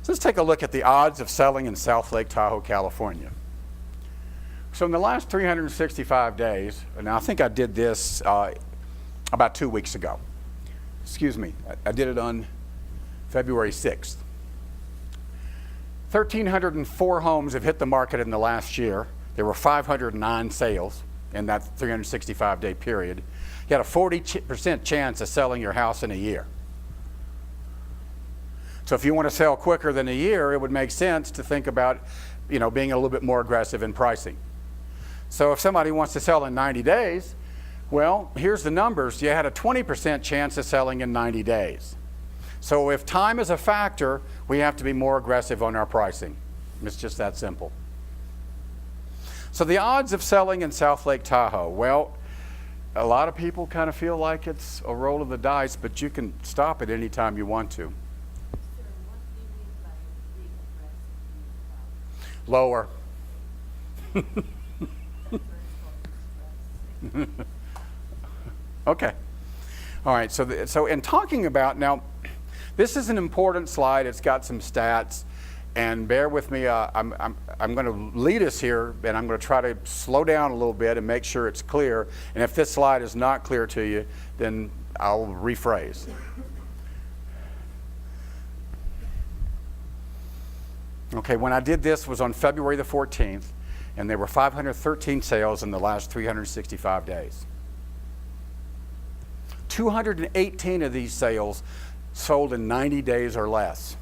So let's take a look at the odds of selling in South Lake Tahoe, California. So in the last 365 days, and I think I did this about 2 weeks ago. Excuse me, I did it on February 6th. 1,304 homes have hit the market in the last year. There were 509 sales in that 365-day period. You had a 40% chance of selling your house in a year. So if you want to sell quicker than a year, it would make sense to think about, being a little bit more aggressive in pricing. So if somebody wants to sell in 90 days, well, here's the numbers. You had a 20% chance of selling in 90 days. So if time is a factor, we have to be more aggressive on our pricing. It's just that simple. So the odds of selling in South Lake Tahoe, well, a lot of people kind of feel like it's a roll of the dice, but you can stop it anytime you want to. Lower. Okay. All right. So in talking about now, this is an important slide. It's got some stats, and bear with me. I'm going to lead us here, and I'm going to try to slow down a little bit and make sure it's clear. And if this slide is not clear to you, then I'll rephrase. Okay, when I did this was on February the 14th, and there were 513 sales in the last 365 days. 218 of these sales sold in 90 days or less.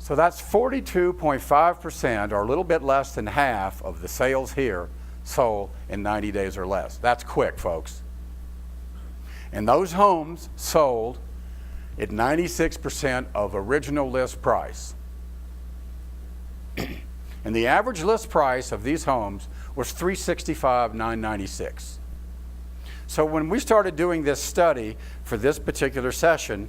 So that's 42.5%, or a little bit less than half of the sales here sold in 90 days or less. That's quick, folks. And those homes sold at 96% of original list price. And the average list price of these homes was $365,996. So when we started doing this study for this particular session,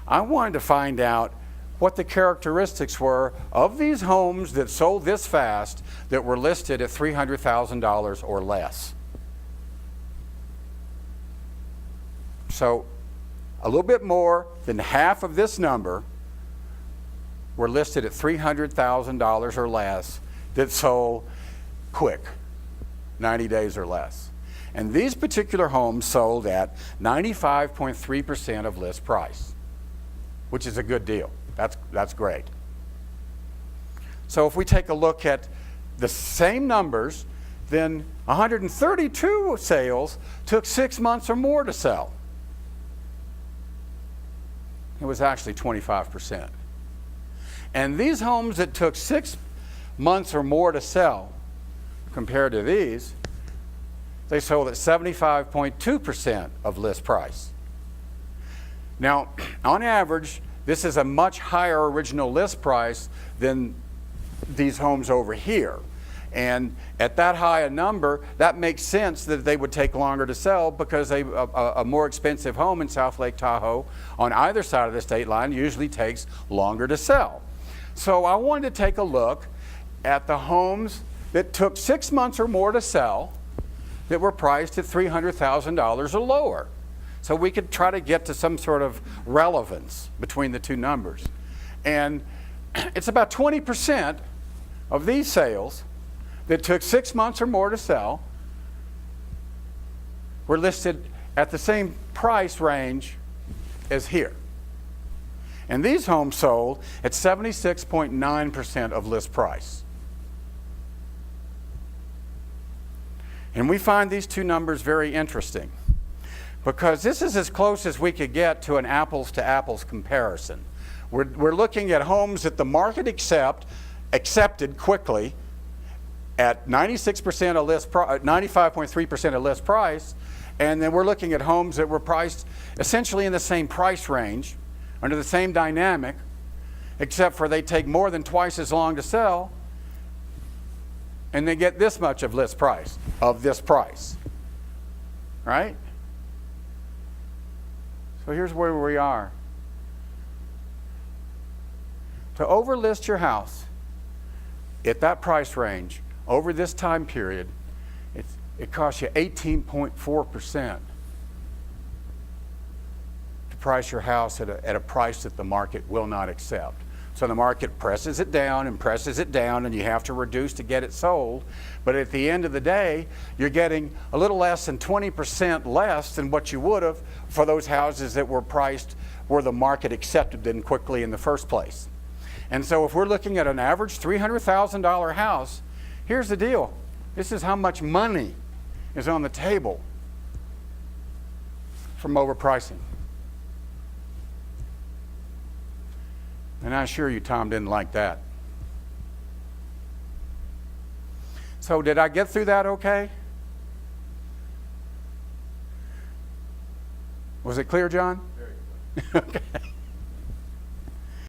I wanted to find out what the characteristics were of these homes that sold this fast that were listed at $300,000 or less. So a little bit more than half of this number were listed at $300,000 or less that sold quick, 90 days or less. And these particular homes sold at 95.3% of list price, which is a good deal. That's great. So if we take a look at the same numbers, then 132 sales took 6 months or more to sell. It was actually 25%. And these homes that took 6 months or more to sell, compared to these, they sold at 75.2% of list price. Now, on average, this is a much higher original list price than these homes over here. And at that high a number, that makes sense that they would take longer to sell, because a more expensive home in South Lake Tahoe on either side of the state line usually takes longer to sell. So I wanted to take a look at the homes that took 6 months or more to sell that were priced at $300,000 or lower. So we could try to get to some sort of relevance between the two numbers. And it's about 20% of these sales that took 6 months or more to sell were listed at the same price range as here. And these homes sold at 76.9% of list price. And we find these two numbers very interesting, because this is as close as we could get to an apples-to-apples comparison. We're looking at homes that the market accepted quickly at 96% of list 95.3% of list price, and then we're looking at homes that were priced essentially in the same price range, under the same dynamic, except for they take more than twice as long to sell, and they get this much of list price, of this price, right? So here's where we are. To overlist your house at that price range over this time period, it costs you 18.4% to price your house at a price that the market will not accept. So the market presses it down and presses it down, and you have to reduce to get it sold. But at the end of the day, you're getting a little less than 20% less than what you would have for those houses that were priced where the market accepted them quickly in the first place. And so if we're looking at an average $300,000 house, here's the deal. This is how much money is on the table from overpricing. And I assure you, Tom didn't like that. So did I get through that okay? Was it clear, John? Very clear. Okay.